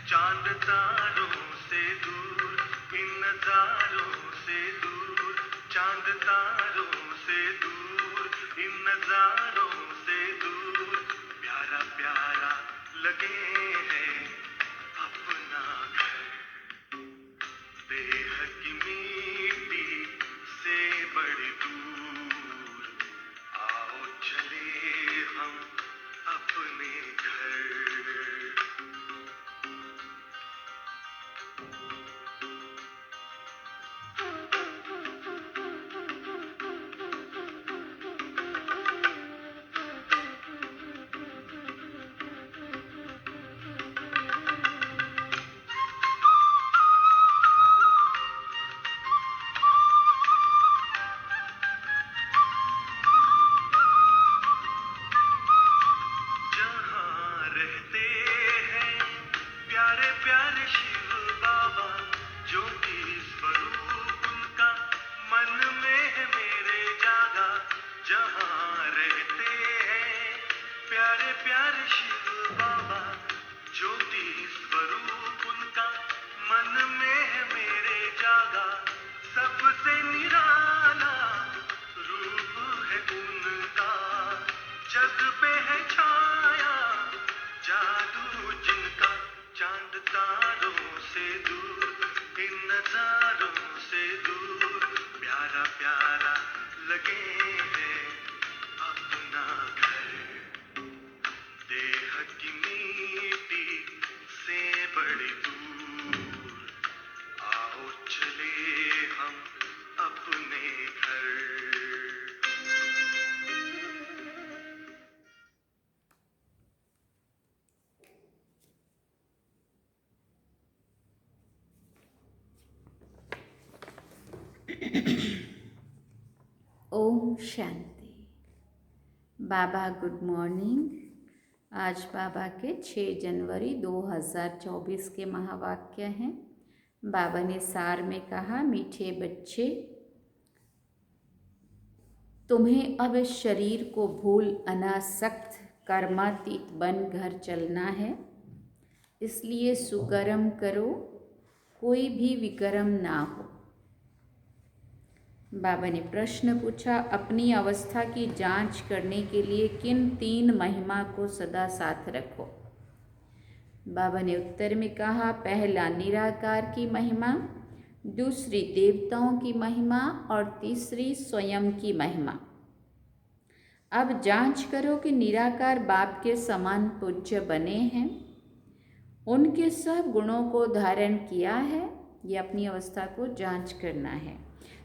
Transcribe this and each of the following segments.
चांद तारों से दूर, इन नजारों से दूर, चांद तारों से दूर, इन नजारों से दूर, प्यारा प्यारा लगे है अपना घर। बेहद की मिट्टी से बड़ी दूर, आओ चले हम अपने घर। जहाँ रहते हैं प्यारे प्यारे शिव बाबा, ज्योति स्वरूप उनका मन में है मेरे जागा। जहाँ रहते हैं प्यारे प्यारे शिव बाबा, ज्योति स्वरूप उनका मन में है मेरे जागा। सबसे निराला रूप है उनका, जग पे है छाया जादू जिनका। चांद तारों से दूर, इन नजारों से दूर, प्यारा प्यारा लगे है अपना घर। देह की मिट्टी से बड़ी दूर, आओ चले हम अपने घर। ओम शांति। बाबा गुड मॉर्निंग। आज बाबा के 6 जनवरी 2024 के महावाक्य हैं। बाबा ने सार में कहा, मीठे बच्चे, तुम्हें अब इस शरीर को भूल अनासक्त कर्मातीत बन घर चलना है। इसलिए सुकर्म करो, कोई भी विकर्म ना हो। बाबा ने प्रश्न पूछा, अपनी अवस्था की जांच करने के लिए किन 3 महिमा को सदा साथ रखो। बाबा ने उत्तर में कहा, पहला निराकार की महिमा, दूसरी देवताओं की महिमा और तीसरी स्वयं की महिमा। अब जांच करो कि निराकार बाप के समान पूज्य बने हैं, उनके सब गुणों को धारण किया है। ये अपनी अवस्था को जांच करना है।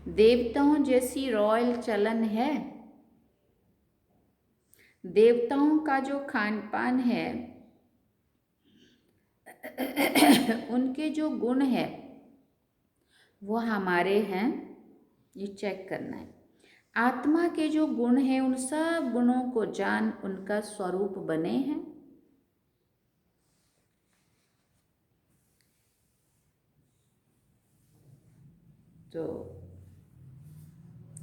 देवताओं जैसी रॉयल चलन है, देवताओं का जो खान पान है, उनके जो गुण है वो हमारे हैं, ये चेक करना है। आत्मा के जो गुण हैं, उन सब गुणों को जान उनका स्वरूप बने हैं। तो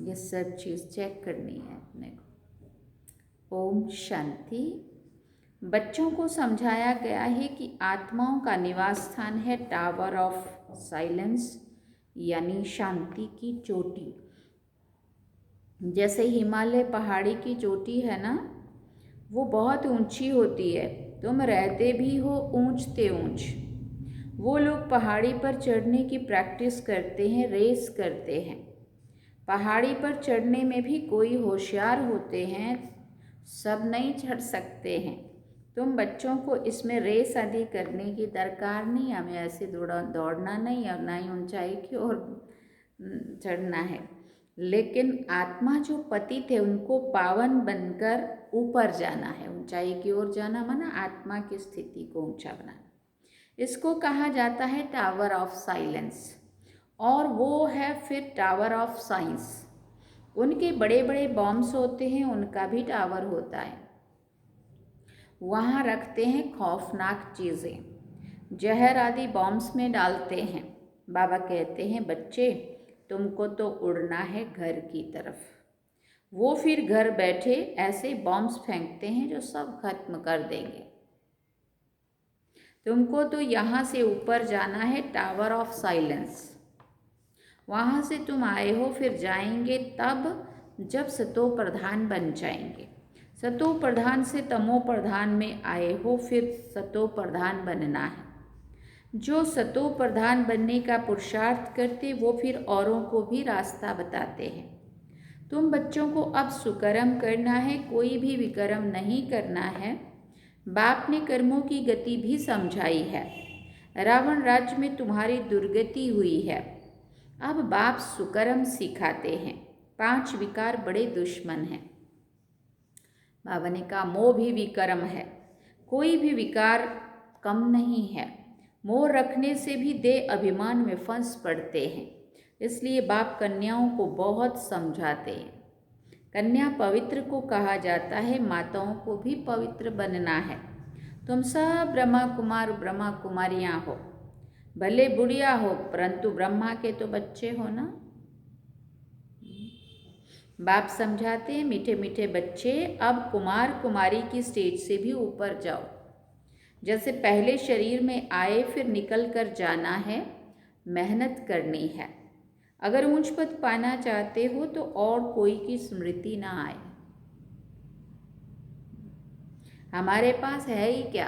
ये सब चीज़ चेक करनी है अपने को। ओम शांति। बच्चों को समझाया गया है कि आत्माओं का निवास स्थान है टावर ऑफ साइलेंस, यानी शांति की चोटी। जैसे हिमालय पहाड़ी की चोटी है ना, वो बहुत ऊंची होती है। तुम रहते भी हो ऊंचते ऊंच। वो लोग पहाड़ी पर चढ़ने की प्रैक्टिस करते हैं, रेस करते हैं। पहाड़ी पर चढ़ने में भी कोई होशियार होते हैं, सब नहीं चढ़ सकते हैं। तुम बच्चों को इसमें रेस आदि करने की दरकार नहीं। हमें ऐसे दौड़ना नहीं और ना ही ऊंचाई की ओर चढ़ना है। लेकिन आत्मा जो पतित है, उनको पावन बनकर ऊपर जाना है, ऊंचाई की ओर जाना माना आत्मा की स्थिति को ऊंचा बनाना। इसको कहा जाता है टावर ऑफ साइलेंस। और वो है फिर टावर ऑफ साइंस। उनके बड़े बड़े बॉम्ब्स होते हैं, उनका भी टावर होता है। वहाँ रखते हैं खौफनाक चीज़ें, जहर आदि बॉम्ब्स में डालते हैं। बाबा कहते हैं, बच्चे तुमको तो उड़ना है घर की तरफ। वो फिर घर बैठे ऐसे बॉम्ब्स फेंकते हैं जो सब खत्म कर देंगे। तुमको तो यहाँ से ऊपर जाना है, टावर ऑफ साइलेंस। वहाँ से तुम आए हो, फिर जाएंगे तब जब सतो प्रधान बन जाएंगे। सतो प्रधान से तमो प्रधान में आए हो, फिर सतो प्रधान बनना है। जो सतो प्रधान बनने का पुरुषार्थ करते वो फिर औरों को भी रास्ता बताते हैं। तुम बच्चों को अब सुकर्म करना है, कोई भी विकर्म नहीं करना है। बाप ने कर्मों की गति भी समझाई है। रावण राज्य में तुम्हारी दुर्गति हुई है, अब बाप सुकर्म सिखाते हैं। 5 विकार बड़े दुश्मन हैं। बाबा ने कहा मोह भी विकर्म है, कोई भी विकार कम नहीं है। मोह रखने से भी देह अभिमान में फंस पड़ते हैं, इसलिए बाप कन्याओं को बहुत समझाते हैं। कन्या पवित्र को कहा जाता है, माताओं को भी पवित्र बनना है। तुम सब ब्रह्मा कुमार ब्रह्मा कुमारियाँ हो, भले बुढ़िया हो परंतु ब्रह्मा के तो बच्चे हो ना। बाप समझाते हैं, मीठे मीठे बच्चे अब कुमार कुमारी की स्टेज से भी ऊपर जाओ। जैसे पहले शरीर में आए फिर निकल कर जाना है, मेहनत करनी है। अगर ऊंच पद पाना चाहते हो तो और कोई की स्मृति ना आए। हमारे पास है ही क्या,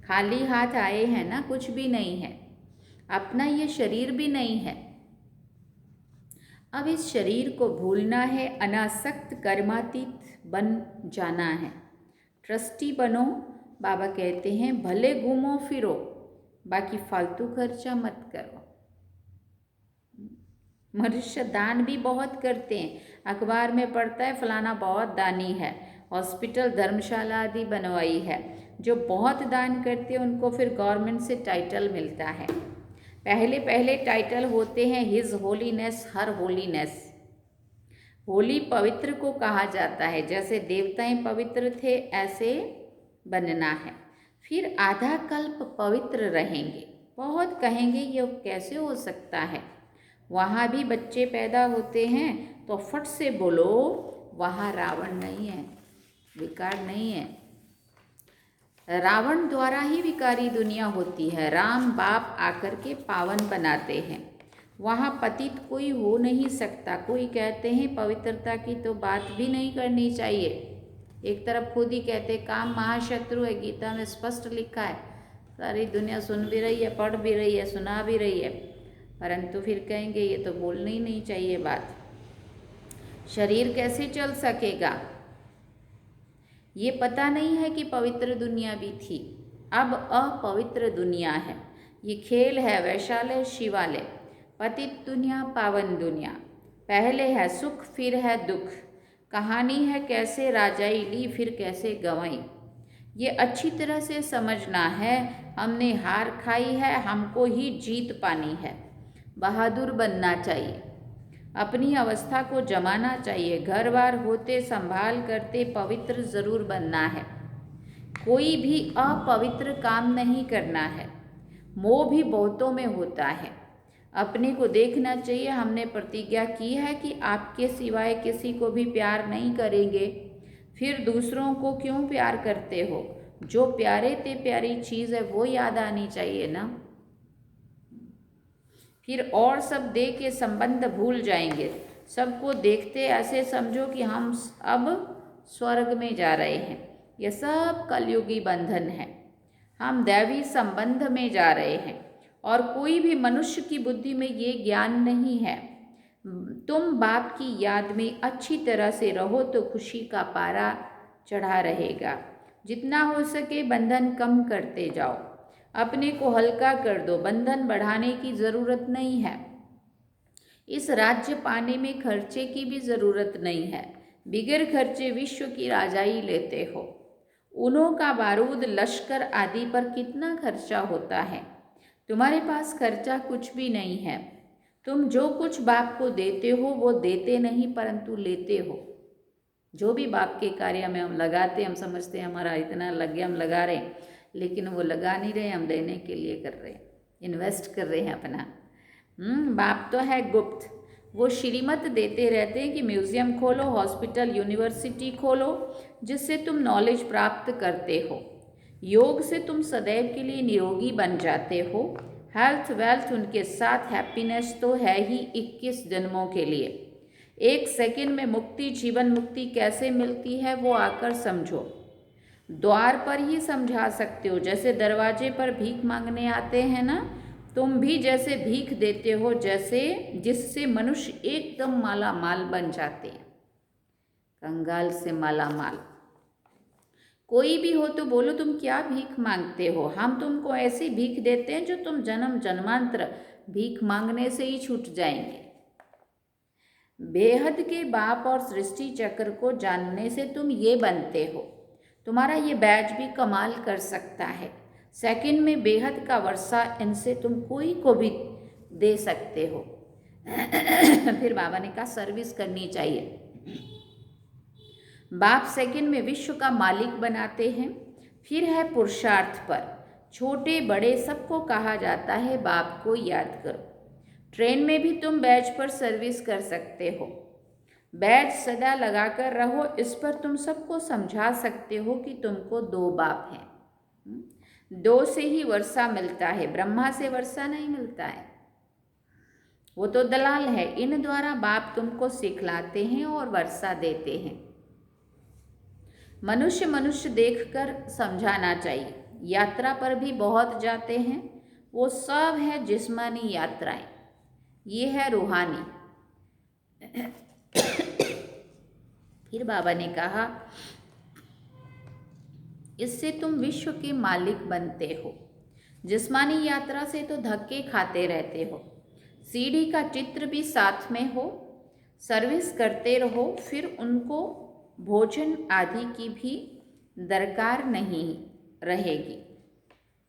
खाली हाथ आए हैं ना, कुछ भी नहीं है। अपना ये शरीर भी नहीं है। अब इस शरीर को भूलना है, अनासक्त कर्मातीत बन जाना है। ट्रस्टी बनो। बाबा कहते हैं भले घूमो फिरो, बाकी फालतू खर्चा मत करो। मनुष्य दान भी बहुत करते हैं, अखबार में पढ़ता है फलाना बहुत दानी है, हॉस्पिटल धर्मशाला आदि बनवाई है। जो बहुत दान करते हैं उनको फिर गवर्नमेंट से टाइटल मिलता है। पहले पहले टाइटल होते हैं हिज होलीनेस, हर होलीनेस। होली पवित्र को कहा जाता है, जैसे देवताएं पवित्र थे ऐसे बनना है। फिर आधा कल्प पवित्र रहेंगे। बहुत कहेंगे ये कैसे हो सकता है, वहाँ भी बच्चे पैदा होते हैं, तो फट से बोलो वहाँ रावण नहीं है, विकार नहीं है। रावण द्वारा ही विकारी दुनिया होती है। राम बाप आकर के पावन बनाते हैं। वहाँ पतित कोई हो नहीं सकता। कोई कहते हैं पवित्रता की तो बात भी नहीं करनी चाहिए, एक तरफ खुद ही कहते काम महाशत्रु है, गीता में स्पष्ट लिखा है। सारी दुनिया सुन भी रही है, पढ़ भी रही है, सुना भी रही है, परंतु फिर कहेंगे ये तो बोलनी ही नहीं चाहिए बात। शरीर कैसे चल सकेगा, ये पता नहीं है कि पवित्र दुनिया भी थी, अब अपवित्र दुनिया है। ये खेल है वैशाल्य शिवालय, पतित दुनिया पावन दुनिया। पहले है सुख फिर है दुख, कहानी है कैसे राजाई ली फिर कैसे गंवाई। ये अच्छी तरह से समझना है, हमने हार खाई है, हमको ही जीत पानी है। बहादुर बनना चाहिए, अपनी अवस्था को जमाना चाहिए। घर बार होते संभाल करते पवित्र जरूर बनना है। कोई भी अपवित्र काम नहीं करना है। मोह भी बहुतों में होता है। अपने को देखना चाहिए। हमने प्रतिज्ञा की है कि आपके सिवाय किसी को भी प्यार नहीं करेंगे, फिर दूसरों को क्यों प्यार करते हो। जो प्यारे ते प्यारी चीज़ है वो याद आनी चाहिए ना। फिर और सब देख के संबंध भूल जाएंगे। सबको देखते ऐसे समझो कि हम अब स्वर्ग में जा रहे हैं। यह सब कलयुगी बंधन है। हम दैवी संबंध में जा रहे हैं और कोई भी मनुष्य की बुद्धि में ये ज्ञान नहीं है। तुम बाप की याद में अच्छी तरह से रहो तो खुशी का पारा चढ़ा रहेगा। जितना हो सके बंधन कम करते जाओ, अपने को हल्का कर दो, बंधन बढ़ाने की ज़रूरत नहीं है। इस राज्य पाने में खर्चे की भी ज़रूरत नहीं है। बिगर खर्चे विश्व की राजाई लेते हो। ऊनों का बारूद, लश्कर आदि पर कितना खर्चा होता है। तुम्हारे पास खर्चा कुछ भी नहीं है। तुम जो कुछ बाप को देते हो वो देते नहीं परंतु लेते हो। जो भी बाप के कार्य में हम लगाते, हम समझते हैं हमारा इतना लग गया, हम लगा रहे हैं, लेकिन वो लगा नहीं रहे, हम देने के लिए कर रहे हैं, इन्वेस्ट कर रहे हैं अपना। बाप तो है गुप्त, वो श्रीमत देते रहते हैं कि म्यूज़ियम खोलो, हॉस्पिटल यूनिवर्सिटी खोलो, जिससे तुम नॉलेज प्राप्त करते हो। योग से तुम सदैव के लिए निरोगी बन जाते हो। हेल्थ वेल्थ उनके साथ हैप्पीनेस तो है ही 21 जन्मों के लिए। 1 सेकंड में मुक्ति, जीवन मुक्ति कैसे मिलती है वो आकर समझो। द्वार पर ही समझा सकते हो, जैसे दरवाजे पर भीख मांगने आते हैं ना, तुम भी जैसे भीख देते हो, जैसे जिससे मनुष्य एकदम माला माल बन जाते हैं, कंगाल से माला माल। कोई भी हो तो बोलो तुम क्या भीख मांगते हो, हम तुमको ऐसी भीख देते हैं जो तुम जन्म जन्मांतर भीख मांगने से ही छूट जाएंगे। बेहद के बाप और सृष्टि चक्र को जानने से तुम ये बनते हो। तुम्हारा ये बैज भी कमाल कर सकता है। सेकंड में बेहद का वर्षा, इनसे तुम कोई को भी दे सकते हो। फिर बाबा ने कहा सर्विस करनी चाहिए। बाप सेकंड में विश्व का मालिक बनाते हैं। फिर है पुरुषार्थ पर, छोटे बड़े सबको कहा जाता है बाप को याद करो। ट्रेन में भी तुम बैज पर सर्विस कर सकते हो। बैज सदा लगाकर रहो, इस पर तुम सबको समझा सकते हो कि तुमको 2 बाप हैं। 2 से ही वर्षा मिलता है, ब्रह्मा से वर्षा नहीं मिलता है, वो तो दलाल है। इन द्वारा बाप तुमको सिखलाते हैं और वर्षा देते हैं। मनुष्य मनुष्य देखकर समझाना चाहिए। यात्रा पर भी बहुत जाते हैं, वो सब है जिस्मानी यात्राएं, ये है रूहानी। फिर बाबा ने कहा इससे तुम विश्व के मालिक बनते हो। जिस्मानी यात्रा से तो धक्के खाते रहते हो। सीढ़ी का चित्र भी साथ में हो, सर्विस करते रहो, फिर उनको भोजन आदि की भी दरकार नहीं रहेगी।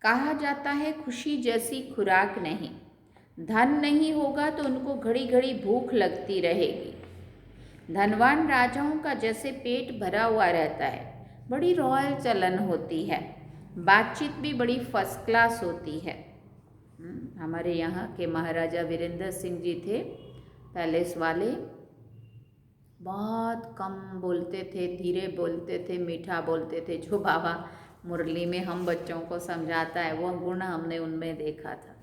कहा जाता है खुशी जैसी खुराक नहीं। धन नहीं होगा तो उनको घड़ी घड़ी भूख लगती रहेगी। धनवान राजाओं का जैसे पेट भरा हुआ रहता है, बड़ी रॉयल चलन होती है, बातचीत भी बड़ी फर्स्ट क्लास होती है। हमारे यहाँ के महाराजा वीरेंद्र सिंह जी थे, पैलेस वाले, बहुत कम बोलते थे, धीरे बोलते थे, मीठा बोलते थे। जो बाबा मुरली में हम बच्चों को समझाता है वो गुण हमने उनमें देखा था।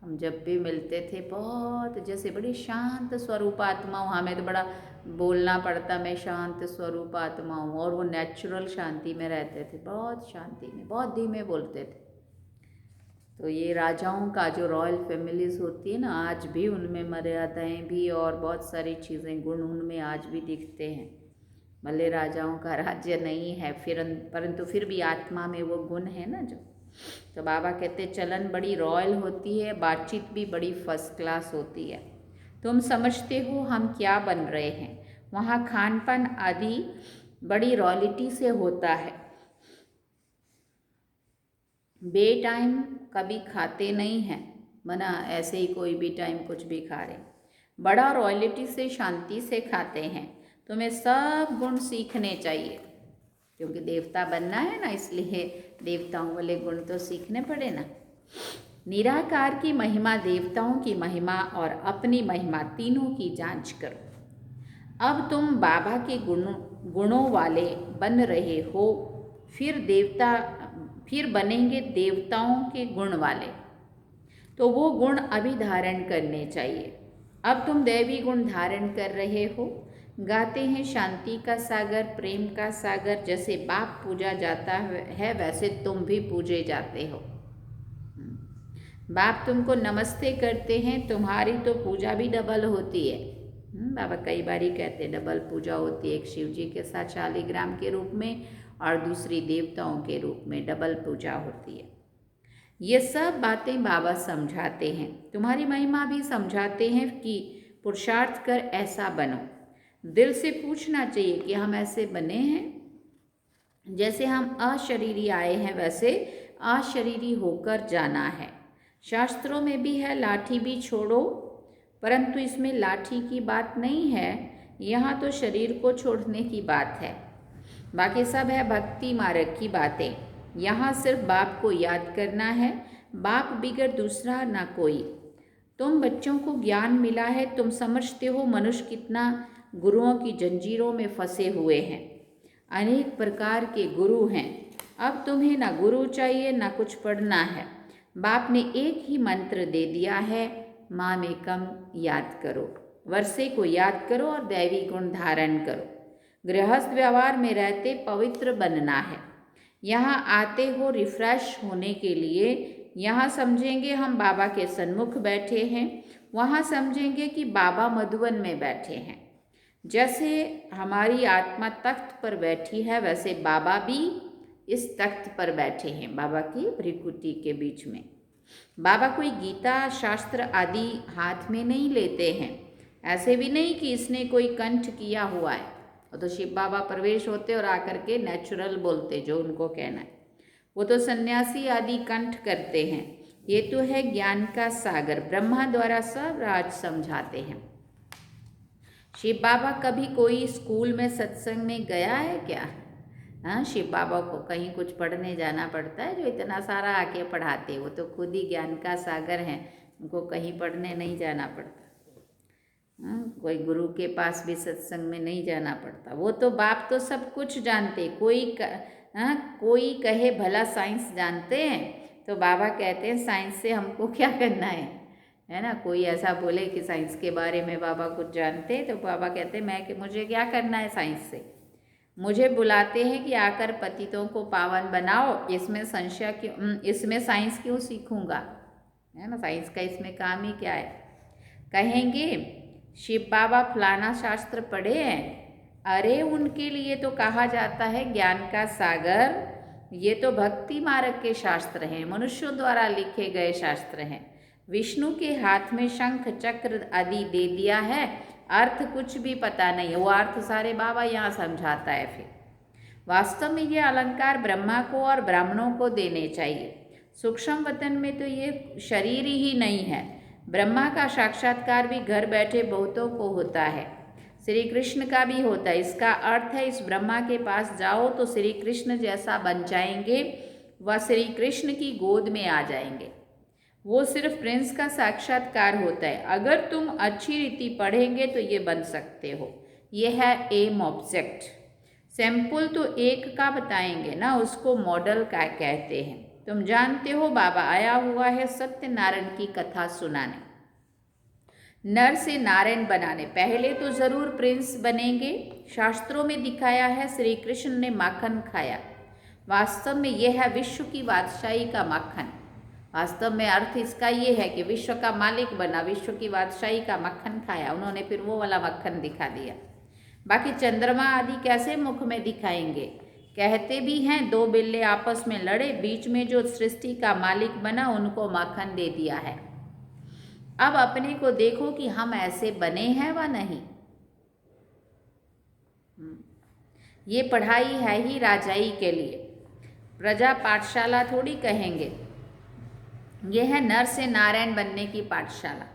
हम जब भी मिलते थे बहुत जैसे बड़ी शांत स्वरूप आत्मा हूँ, हमें तो बड़ा बोलना पड़ता, मैं शांत स्वरूप आत्मा हूँ, और वो नेचुरल शांति में रहते थे, बहुत शांति में, बहुत धीमे बोलते थे। तो ये राजाओं का जो रॉयल फैमिलीज होती है ना, आज भी उनमें मर्यादाएं भी और बहुत सारी चीज़ें गुण उनमें आज भी दिखते हैं। भले राजाओं का राज्य नहीं है परंतु फिर भी आत्मा में वो गुण है ना जो। तो बाबा कहते चलन बड़ी रॉयल होती है, बातचीत भी बड़ी फर्स्ट क्लास होती है। तुम समझते हो हम क्या बन रहे हैं। वहाँ खान पान आदि बड़ी रॉयल्टी से होता है। बे टाइम कभी खाते नहीं हैं, मना ऐसे ही कोई भी टाइम कुछ भी खा रहे, बड़ा रॉयल्टी से शांति से खाते हैं। तुम्हें सब गुण सीखने चाहिए, क्योंकि देवता बनना है ना, इसलिए देवताओं वाले गुण तो सीखने पड़े ना। निराकार की महिमा, देवताओं की महिमा और अपनी महिमा, तीनों की जांच करो। अब तुम बाबा के गुणों वाले बन रहे हो, फिर बनेंगे देवताओं के गुण वाले, तो वो गुण अभी धारण करने चाहिए। अब तुम दैवी गुण धारण कर रहे हो। गाते हैं शांति का सागर, प्रेम का सागर, जैसे बाप पूजा जाता है वैसे तुम भी पूजे जाते हो। बाप तुमको नमस्ते करते हैं, तुम्हारी तो पूजा भी डबल होती है। बाबा कई बार ही कहते हैं डबल पूजा होती है, एक शिव जी के साथ शालिग्राम के रूप में और दूसरी देवताओं के रूप में डबल पूजा होती है। ये सब बातें बाबा समझाते हैं, तुम्हारी महिमा भी समझाते हैं कि पुरुषार्थ कर ऐसा बनो। दिल से पूछना चाहिए कि हम ऐसे बने हैं, जैसे हम अशरीरी आए हैं वैसे अशरीरी होकर जाना है। शास्त्रों में भी है लाठी भी छोड़ो, परंतु इसमें लाठी की बात नहीं है, यहाँ तो शरीर को छोड़ने की बात है। बाकी सब है भक्ति मार्ग की बातें। यहाँ सिर्फ बाप को याद करना है, बाप बिगर दूसरा ना कोई। तुम बच्चों को ज्ञान मिला है, तुम समझते हो मनुष्य कितना गुरुओं की जंजीरों में फंसे हुए हैं। अनेक प्रकार के गुरु हैं। अब तुम्हें ना गुरु चाहिए ना कुछ पढ़ना है। बाप ने एक ही मंत्र दे दिया है, माम एकम याद करो, वर्षे को याद करो और दैवी गुण धारण करो। गृहस्थ व्यवहार में रहते पवित्र बनना है। यहाँ आते हो रिफ्रेश होने के लिए। यहाँ समझेंगे हम बाबा के सन्मुख बैठे हैं, वहाँ समझेंगे कि बाबा मधुवन में बैठे हैं। जैसे हमारी आत्मा तख्त पर बैठी है, वैसे बाबा भी इस तख्त पर बैठे हैं, बाबा की भ्रिकुटी के बीच में। बाबा कोई गीता शास्त्र आदि हाथ में नहीं लेते हैं। ऐसे भी नहीं कि इसने कोई कंठ किया हुआ है। वो तो शिव बाबा प्रवेश होते और आकर के नेचुरल बोलते जो उनको कहना है। वो तो सन्यासी आदि कंठ करते हैं। ये तो है ज्ञान का सागर, ब्रह्मा द्वारा सब राज समझाते हैं। शिव बाबा कभी कोई स्कूल में सत्संग में गया है क्या? हाँ, शिव बाबा को कहीं कुछ पढ़ने जाना पड़ता है जो इतना सारा आके पढ़ाते? वो तो खुद ही ज्ञान का सागर हैं, उनको कहीं पढ़ने नहीं जाना पड़ता। हाँ, कोई गुरु के पास भी सत्संग में नहीं जाना पड़ता। वो तो बाप तो सब कुछ जानते। कोई कहे भला साइंस जानते हैं, तो बाबा कहते हैं साइंस से हमको क्या करना है ना। कोई ऐसा बोले कि साइंस के बारे में बाबा कुछ जानते हैं, तो बाबा कहते हैं मुझे क्या करना है साइंस से। मुझे बुलाते हैं कि आकर पतितों को पावन बनाओ, इसमें संशय क्यों, इसमें साइंस क्यों सीखूंगा, है ना। साइंस का इसमें काम ही क्या है। कहेंगे शिव बाबा फलाना शास्त्र पढ़े हैं, अरे उनके लिए तो कहा जाता है ज्ञान का सागर। ये तो भक्ति मार्ग के शास्त्र हैं, मनुष्यों द्वारा लिखे गए शास्त्र हैं। विष्णु के हाथ में शंख चक्र आदि दे दिया है, अर्थ कुछ भी पता नहीं, वो अर्थ सारे बाबा यहाँ समझाता है। फिर वास्तव में ये अलंकार ब्रह्मा को और ब्राह्मणों को देने चाहिए। सूक्ष्म वतन में तो ये शरीर ही नहीं है। ब्रह्मा का साक्षात्कार भी घर बैठे बहुतों को होता है, श्री कृष्ण का भी होता है। इसका अर्थ है इस ब्रह्मा के पास जाओ तो श्री कृष्ण जैसा बन जाएंगे, वह श्री कृष्ण की गोद में आ जाएंगे। वो सिर्फ प्रिंस का साक्षात्कार होता है। अगर तुम अच्छी रीति पढ़ेंगे तो ये बन सकते हो। ये है एम ऑब्जेक्ट। सैंपल तो एक का बताएंगे ना, उसको मॉडल का कहते हैं। तुम जानते हो बाबा आया हुआ है सत्यनारायण की कथा सुनाने, नर से नारायण बनाने। पहले तो जरूर प्रिंस बनेंगे। शास्त्रों में दिखाया है श्री कृष्ण ने माखन खाया। वास्तव में यह है विश्व की बादशाही का माखन। वास्तव में अर्थ इसका ये है कि विश्व का मालिक बना, विश्व की बादशाही का मक्खन खाया। उन्होंने फिर वो वाला मक्खन दिखा दिया। बाकी चंद्रमा आदि कैसे मुख में दिखाएंगे? कहते भी हैं दो बिल्ले आपस में लड़े, बीच में जो सृष्टि का मालिक बना उनको माखन दे दिया है। अब अपने को देखो कि हम ऐसे बने हैं व नहीं। ये पढ़ाई है ही राजाई के लिए, प्रजा पाठशाला थोड़ी कहेंगे। यह है नर से नारायण बनने की पाठशाला,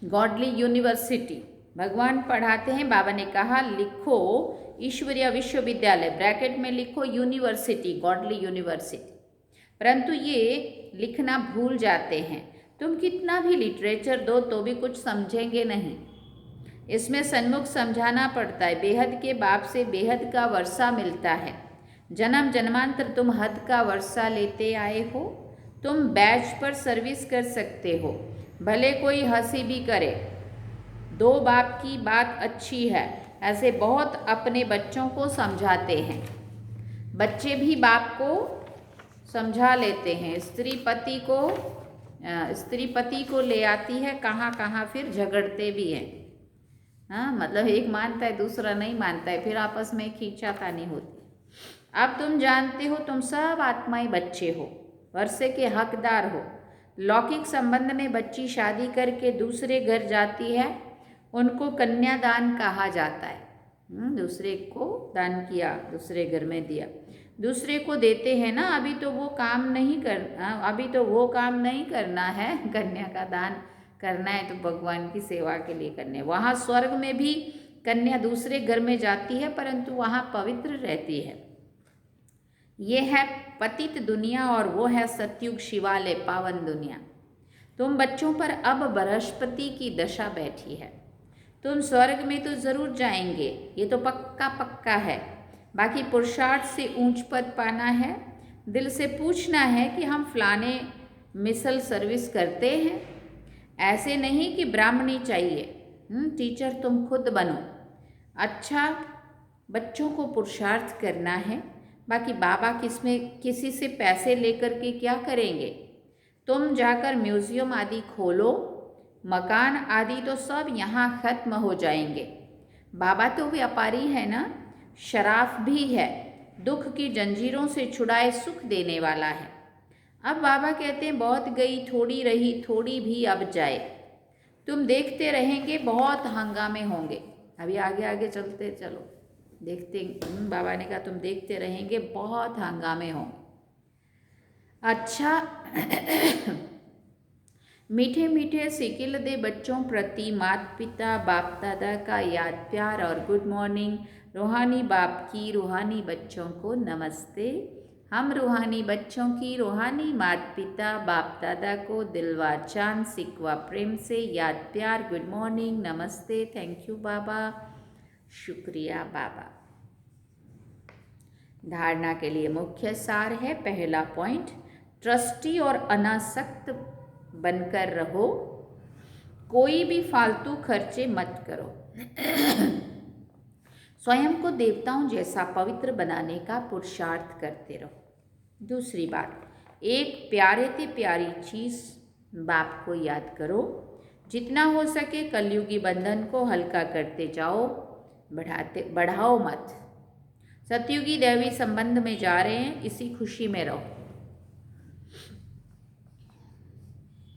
गॉडली यूनिवर्सिटी। भगवान पढ़ाते हैं। बाबा ने कहा लिखो ईश्वरीय विश्वविद्यालय, ब्रैकेट में लिखो यूनिवर्सिटी, गॉडली यूनिवर्सिटी। परंतु ये लिखना भूल जाते हैं। तुम कितना भी लिटरेचर दो तो भी कुछ समझेंगे नहीं। इसमें सन्मुख समझाना पड़ता है। बेहद के बाप से बेहद का वर्षा मिलता है। जन्म जन्मांतर तुम हद का वर्षा लेते आए हो। तुम बैच पर सर्विस कर सकते हो, भले कोई हंसी भी करे। दो बाप की बात अच्छी है। ऐसे बहुत अपने बच्चों को समझाते हैं। बच्चे भी बाप को समझा लेते हैं। स्त्री पति को ले आती है, कहाँ कहाँ फिर झगड़ते भी हैं। हाँ, मतलब एक मानता है दूसरा नहीं मानता है, फिर आपस में खींचातानी होती। अब तुम जानते हो तुम सब आत्माएं बच्चे हो, वर्षे के हकदार हो। लौकिक संबंध में बच्ची शादी करके दूसरे घर जाती है, उनको कन्यादान कहा जाता है। दूसरे को दान किया, दूसरे घर में दिया। दूसरे को देते हैं ना, अभी तो वो काम नहीं करना है। कन्या का दान करना है तो भगवान की सेवा के लिए करने। वहाँ स्वर्ग में भी कन्या दूसरे घर में जाती है, परंतु वहाँ पवित्र रहती है। ये है पतित दुनिया और वो है सतयुग शिवालय, पावन दुनिया। तुम बच्चों पर अब बृहस्पति की दशा बैठी है। तुम स्वर्ग में तो जरूर जाएंगे, ये तो पक्का है। बाकी पुरुषार्थ से ऊंच पद पाना है। दिल से पूछना है कि हम फलाने मिसल सर्विस करते हैं। ऐसे नहीं कि ब्राह्मणी चाहिए, टीचर तुम खुद बनो। अच्छा, बच्चों को पुरुषार्थ करना है, बाकी बाबा किसी से पैसे लेकर के क्या करेंगे। तुम जाकर म्यूज़ियम आदि खोलो, मकान आदि तो सब यहाँ ख़त्म हो जाएंगे। बाबा तो व्यापारी है ना, शराफ भी है, दुख की जंजीरों से छुड़ाए सुख देने वाला है। अब बाबा कहते हैं बहुत गई थोड़ी रही, थोड़ी भी अब जाए। तुम देखते रहेंगे बहुत हंगामे होंगे। अभी आगे आगे चलते चलो, देखते। बाबा ने कहा तुम देखते रहेंगे बहुत हंगामे होंगे। अच्छा, मीठे मीठे सिकिल दे बच्चों प्रति माता पिता बाप दादा का याद प्यार और गुड मॉर्निंग। रूहानी बाप की रूहानी बच्चों को नमस्ते। हम रूहानी बच्चों की रूहानी माता पिता बाप दादा को दिलवा चांद सिकवा प्रेम से याद प्यार गुड मॉर्निंग नमस्ते। थैंक यू बाबा, शुक्रिया बाबा। धारणा के लिए मुख्य सार है, पहला पॉइंट, ट्रस्टी और अनासक्त बनकर रहो। कोई भी फालतू खर्चे मत करो। स्वयं को देवताओं जैसा पवित्र बनाने का पुरुषार्थ करते रहो। दूसरी बात, एक प्यारे से प्यारी चीज़ बाप को याद करो। जितना हो सके कलयुगी बंधन को हल्का करते जाओ, बढ़ाओ मत। सतयुगी दैवी संबंध में जा रहे हैं, इसी खुशी में रहो।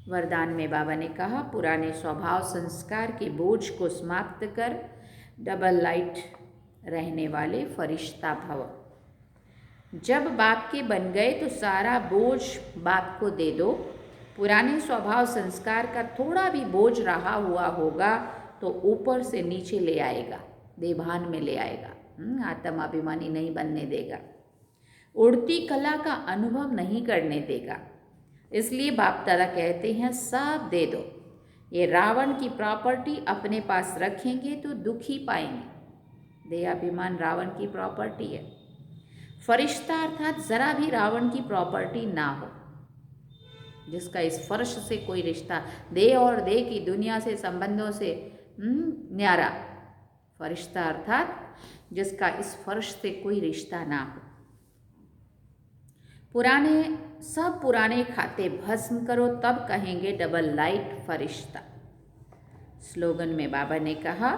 वरदान में बाबा ने कहा, पुराने स्वभाव संस्कार के बोझ को समाप्त कर डबल लाइट रहने वाले फरिश्ता भव। जब बाप के बन गए तो सारा बोझ बाप को दे दो। पुराने स्वभाव संस्कार का थोड़ा भी बोझ रहा हुआ होगा तो ऊपर से नीचे ले आएगा, देभान में ले आएगा, आत्म अभिमानी नहीं बनने देगा, उड़ती कला का अनुभव नहीं करने देगा। इसलिए बाप दादा कहते हैं सब दे दो। ये रावण की प्रॉपर्टी अपने पास रखेंगे तो दुख ही पाएंगे। देहाभिमान रावण की प्रॉपर्टी है। फरिश्ता अर्थात जरा भी रावण की प्रॉपर्टी ना हो, जिसका इस फर्श से कोई रिश्ता, देह और देह की दुनिया से संबंधों से न्यारा। फरिश्ता अर्थात जिसका इस फर्श से कोई रिश्ता ना हो। सब पुराने खाते भस्म करो, तब कहेंगे डबल लाइट फरिश्ता। स्लोगन में बाबा ने कहा,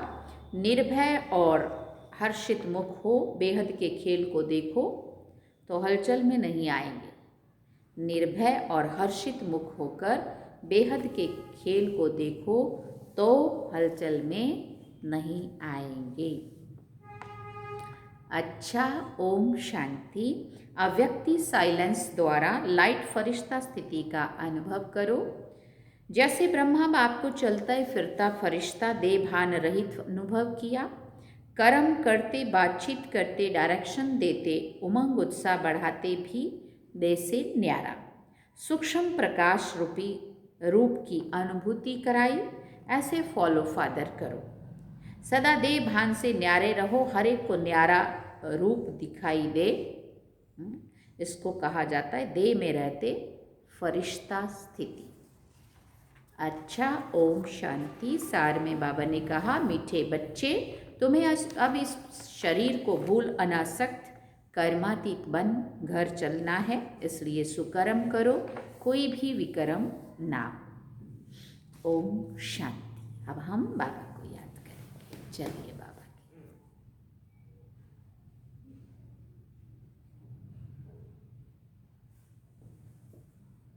निर्भय और हर्षित मुख हो, बेहद के खेल को देखो तो हलचल में नहीं आएंगे। निर्भय और हर्षित मुख होकर बेहद के खेल को देखो तो हलचल में नहीं आएंगे। अच्छा, ओम शांति। अव्यक्ति साइलेंस द्वारा लाइट फरिश्ता स्थिति का अनुभव करो। जैसे ब्रह्मा बाप को चलता फिरता फरिश्ता देभान रहित अनुभव किया। कर्म करते, बातचीत करते, डायरेक्शन देते, उमंग उत्साह बढ़ाते भी दे से न्यारा। सूक्ष्म प्रकाश रूपी रूप की अनुभूति कराई। ऐसे फॉलो फादर करो। सदा दे भान से न्यारे रहो, हर एक को न्यारा रूप दिखाई दे। इसको कहा जाता है देह में रहते फरिश्ता स्थिति। अच्छा, ओम शांति। सार में बाबा ने कहा, मीठे बच्चे, तुम्हें अब इस शरीर को भूल अनासक्त कर्मातीत बन घर चलना है। इसलिए सुकर्म करो, कोई भी विकर्म ना। ओम शांति। अब हम बाबा को याद करेंगे। चलिए।